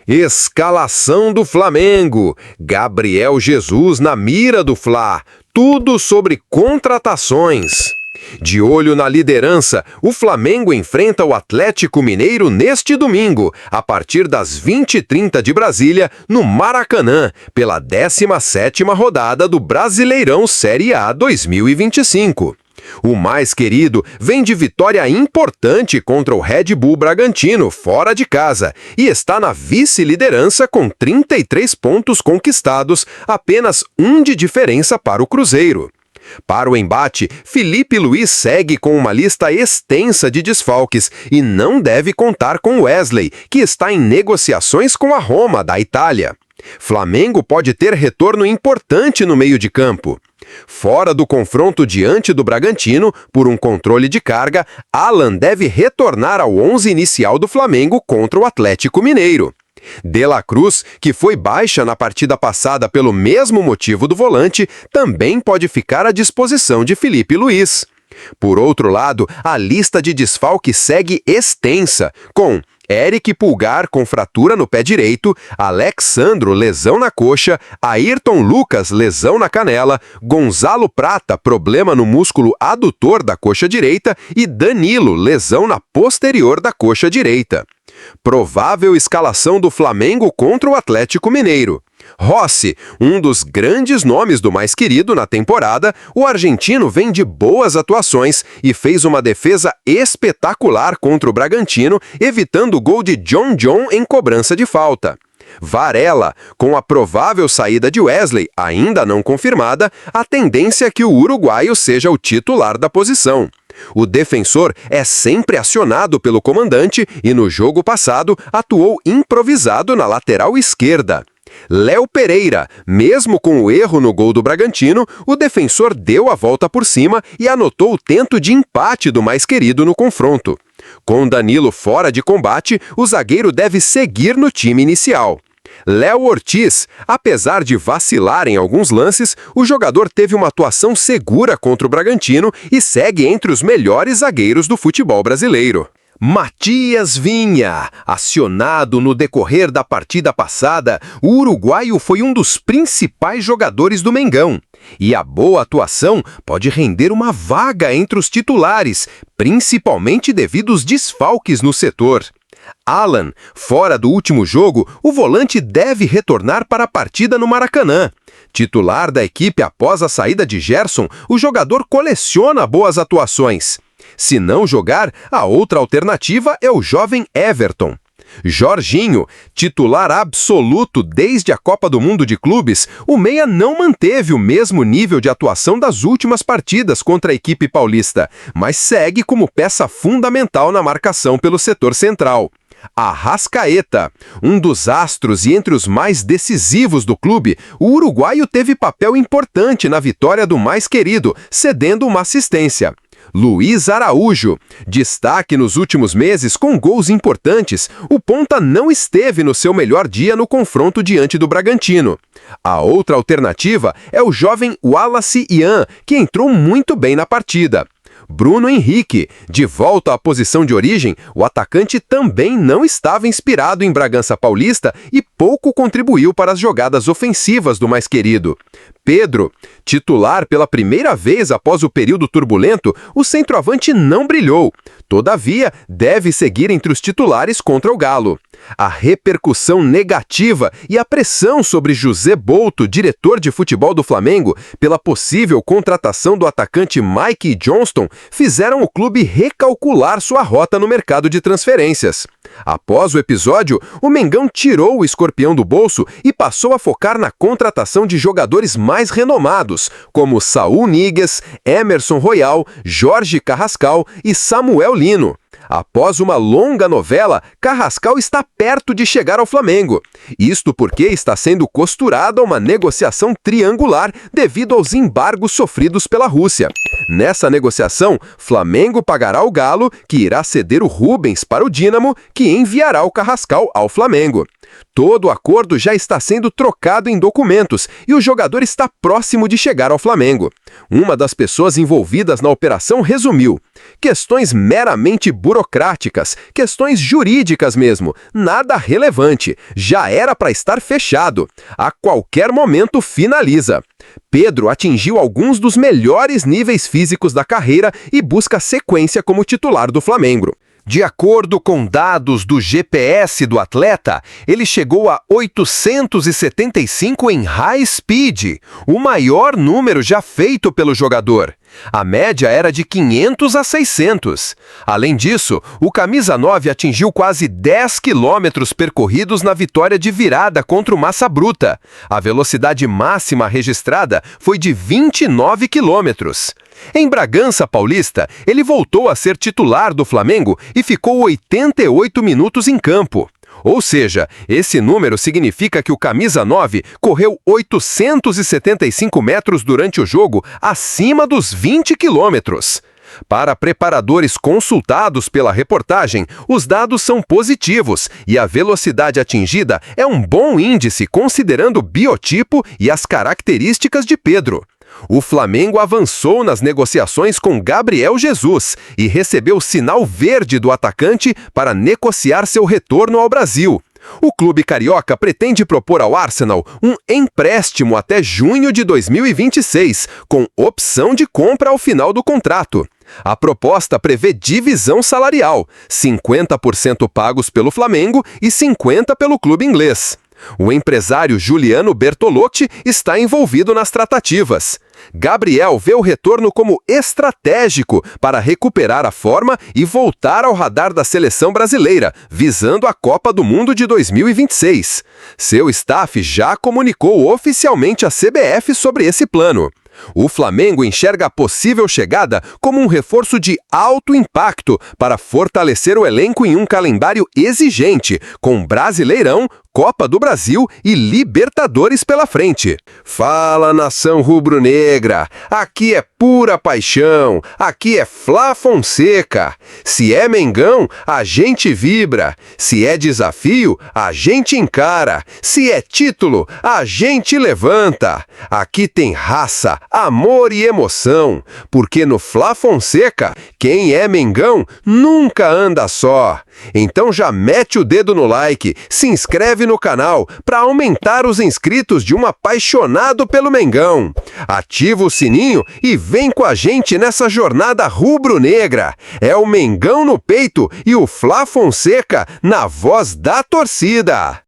Escalação do Flamengo. Gabriel Jesus na mira do Fla. Tudo sobre contratações. De olho na liderança, o Flamengo enfrenta o Atlético Mineiro neste domingo, a partir das 20h30 de Brasília, no Maracanã, pela 17ª rodada do Brasileirão Série A 2025. O mais querido vem de vitória importante contra o Red Bull Bragantino, fora de casa, e está na vice-liderança com 33 pontos conquistados, apenas um de diferença para o Cruzeiro. Para o embate, Felipe Luiz segue com uma lista extensa de desfalques e não deve contar com Wesley, que está em negociações com a Roma, da Itália. Flamengo pode ter retorno importante no meio de campo. Fora do confronto diante do Bragantino, por um controle de carga, Alan deve retornar ao 11 inicial do Flamengo contra o Atlético Mineiro. De La Cruz, que foi baixa na partida passada pelo mesmo motivo do volante, também pode ficar à disposição de Felipe Luiz. Por outro lado, a lista de desfalques segue extensa, com Eric Pulgar com fratura no pé direito, Alexandro lesão na coxa, Ayrton Lucas lesão na canela, Gonzalo Prata problema no músculo adutor da coxa direita e Danilo lesão na posterior da coxa direita. Provável escalação do Flamengo contra o Atlético Mineiro. Rossi, um dos grandes nomes do mais querido na temporada, o argentino vem de boas atuações e fez uma defesa espetacular contra o Bragantino, evitando o gol de John em cobrança de falta. Varela, com a provável saída de Wesley, ainda não confirmada, a tendência é que o uruguaio seja o titular da posição. O defensor é sempre acionado pelo comandante e no jogo passado atuou improvisado na lateral esquerda. Léo Pereira, mesmo com o erro no gol do Bragantino, o defensor deu a volta por cima e anotou o tento de empate do mais querido no confronto. Com Danilo fora de combate, o zagueiro deve seguir no time inicial. Léo Ortiz, apesar de vacilar em alguns lances, o jogador teve uma atuação segura contra o Bragantino e segue entre os melhores zagueiros do futebol brasileiro. Matias Vinha, acionado no decorrer da partida passada, o uruguaio foi um dos principais jogadores do Mengão. E a boa atuação pode render uma vaga entre os titulares, principalmente devido aos desfalques no setor. Alan, fora do último jogo, o volante deve retornar para a partida no Maracanã. Titular da equipe após a saída de Gerson, o jogador coleciona boas atuações. Se não jogar, a outra alternativa é o jovem Everton. Jorginho, titular absoluto desde a Copa do Mundo de Clubes, o meia não manteve o mesmo nível de atuação das últimas partidas contra a equipe paulista, mas segue como peça fundamental na marcação pelo setor central. Arrascaeta, um dos astros e entre os mais decisivos do clube, o uruguaio teve papel importante na vitória do mais querido, cedendo uma assistência. Luiz Araújo, destaque nos últimos meses com gols importantes, o ponta não esteve no seu melhor dia no confronto diante do Bragantino. A outra alternativa é o jovem Wallace Ian, que entrou muito bem na partida. Bruno Henrique, de volta à posição de origem, o atacante também não estava inspirado em Bragança Paulista e pouco contribuiu para as jogadas ofensivas do mais querido. Pedro, titular pela primeira vez após o período turbulento, o centroavante não brilhou. Todavia, deve seguir entre os titulares contra o Galo. A repercussão negativa e a pressão sobre José Bolto, diretor de futebol do Flamengo, pela possível contratação do atacante Mike Johnston, fizeram o clube recalcular sua rota no mercado de transferências. Após o episódio, o Mengão tirou o escorpião do bolso e passou a focar na contratação de jogadores mais renomados, como Saúl Níguez, Emerson Royal, Jorge Carrascal e Samuel Lino. Após uma longa novela, Carrascal está perto de chegar ao Flamengo. Isto porque está sendo costurada uma negociação triangular devido aos embargos sofridos pela Rússia. Nessa negociação, Flamengo pagará o Galo, que irá ceder o Rubens para o Dínamo, que enviará o Carrascal ao Flamengo. Todo o acordo já está sendo trocado em documentos e o jogador está próximo de chegar ao Flamengo. Uma das pessoas envolvidas na operação resumiu: questões meramente burocráticas burocráticas, questões jurídicas mesmo, nada relevante. Já era para estar fechado. A qualquer momento finaliza. Pedro atingiu alguns dos melhores níveis físicos da carreira e busca sequência como titular do Flamengo. De acordo com dados do GPS do atleta, ele chegou a 875 em high speed, o maior número já feito pelo jogador. A média era de 500 a 600. Além disso, o camisa 9 atingiu quase 10 quilômetros percorridos na vitória de virada contra o Massa Bruta. A velocidade máxima registrada foi de 29 quilômetros. Em Bragança Paulista, ele voltou a ser titular do Flamengo e ficou 88 minutos em campo. Ou seja, esse número significa que o camisa 9 correu 875 metros durante o jogo, acima dos 20 quilômetros. Para preparadores consultados pela reportagem, os dados são positivos e a velocidade atingida é um bom índice considerando o biotipo e as características de Pedro. O Flamengo avançou nas negociações com Gabriel Jesus e recebeu sinal verde do atacante para negociar seu retorno ao Brasil. O clube carioca pretende propor ao Arsenal um empréstimo até junho de 2026, com opção de compra ao final do contrato. A proposta prevê divisão salarial, 50% pagos pelo Flamengo e 50% pelo clube inglês. O empresário Juliano Bertolotti está envolvido nas tratativas. Gabriel vê o retorno como estratégico para recuperar a forma e voltar ao radar da seleção brasileira, visando a Copa do Mundo de 2026. Seu staff já comunicou oficialmente à CBF sobre esse plano. O Flamengo enxerga a possível chegada como um reforço de alto impacto para fortalecer o elenco em um calendário exigente, com Brasileirão, Copa do Brasil e Libertadores pela frente. Fala, nação rubro-negra! Aqui é pura paixão, aqui é Fla Fonseca. Se é Mengão, a gente vibra. Se é desafio, a gente encara. Se é título, a gente levanta. Aqui tem raça, amor e emoção, porque no Fla Fonseca, quem é Mengão nunca anda só. Então já mete o dedo no like, se inscreve no canal para aumentar os inscritos de um apaixonado pelo Mengão. Ativa o sininho e vem com a gente nessa jornada rubro-negra. É o Mengão no peito e o Fla Fonseca na voz da torcida.